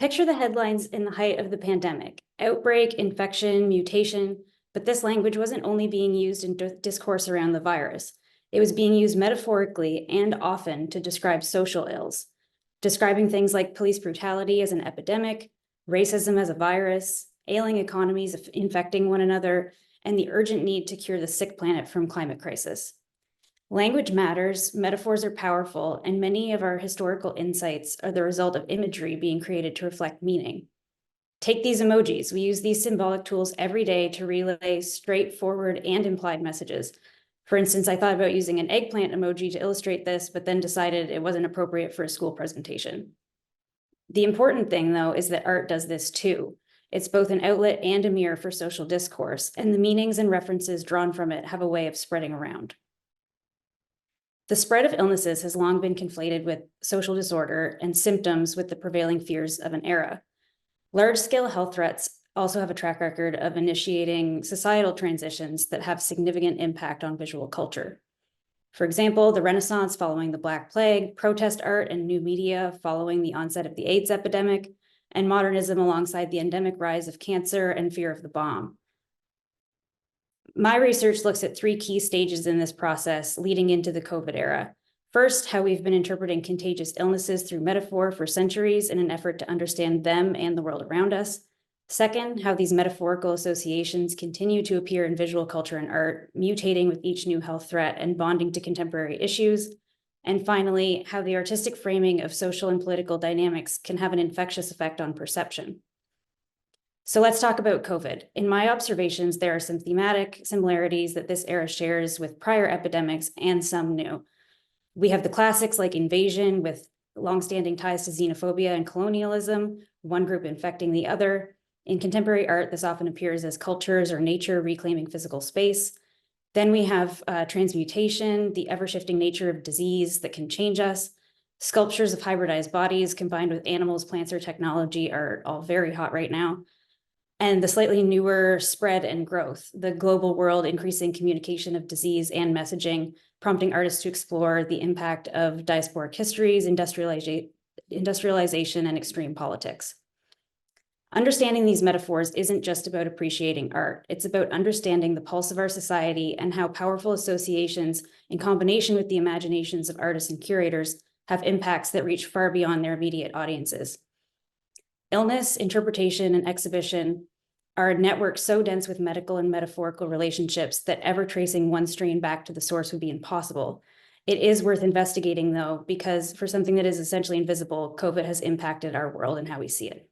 Picture the headlines in the height of the pandemic: outbreak, infection, mutation. But this language wasn't only being used in discourse around the virus. It was being used metaphorically and often to describe social ills, describing things like police brutality as an epidemic, racism as a virus, ailing economies infecting one another, and the urgent need to cure the sick planet from climate crisis. Language matters, metaphors are powerful, and many of our historical insights are the result of imagery being created to reflect meaning. Take these emojis. We use these symbolic tools every day to relay straightforward and implied messages. For instance, I thought about using an eggplant emoji to illustrate this, but then decided it wasn't appropriate for a school presentation. The important thing, though, is that art does this too. It's both an outlet and a mirror for social discourse, and the meanings and references drawn from it have a way of spreading around. The spread of illnesses has long been conflated with social disorder and symptoms with the prevailing fears of an era. Large-scale health threats also have a track record of initiating societal transitions that have significant impact on visual culture. For example, the Renaissance following the Black Plague, protest art and new media following the onset of the AIDS epidemic, and modernism alongside the endemic rise of cancer and fear of the bomb. My research looks at three key stages in this process leading into the COVID era. First, how we've been interpreting contagious illnesses through metaphor for centuries in an effort to understand them and the world around us. Second, how these metaphorical associations continue to appear in visual culture and art, mutating with each new health threat and bonding to contemporary issues. And finally, how the artistic framing of social and political dynamics can have an infectious effect on perception. So let's talk about COVID. In my observations, there are some thematic similarities that this era shares with prior epidemics and some new. We have the classics like invasion with longstanding ties to xenophobia and colonialism, one group infecting the other. In contemporary art, this often appears as cultures or nature reclaiming physical space. Then we have transmutation, the ever-shifting nature of disease that can change us. Sculptures of hybridized bodies combined with animals, plants, or technology are all very hot right now. And the slightly newer spread and growth, the global world increasing communication of disease and messaging, prompting artists to explore the impact of diasporic histories, industrialization, and extreme politics. Understanding these metaphors isn't just about appreciating art. It's about understanding the pulse of our society and how powerful associations, in combination with the imaginations of artists and curators, have impacts that reach far beyond their immediate audiences. Illness, interpretation, and exhibition are a network so dense with medical and metaphorical relationships that ever tracing one strain back to the source would be impossible. It is worth investigating, though, because for something that is essentially invisible, COVID has impacted our world and how we see it.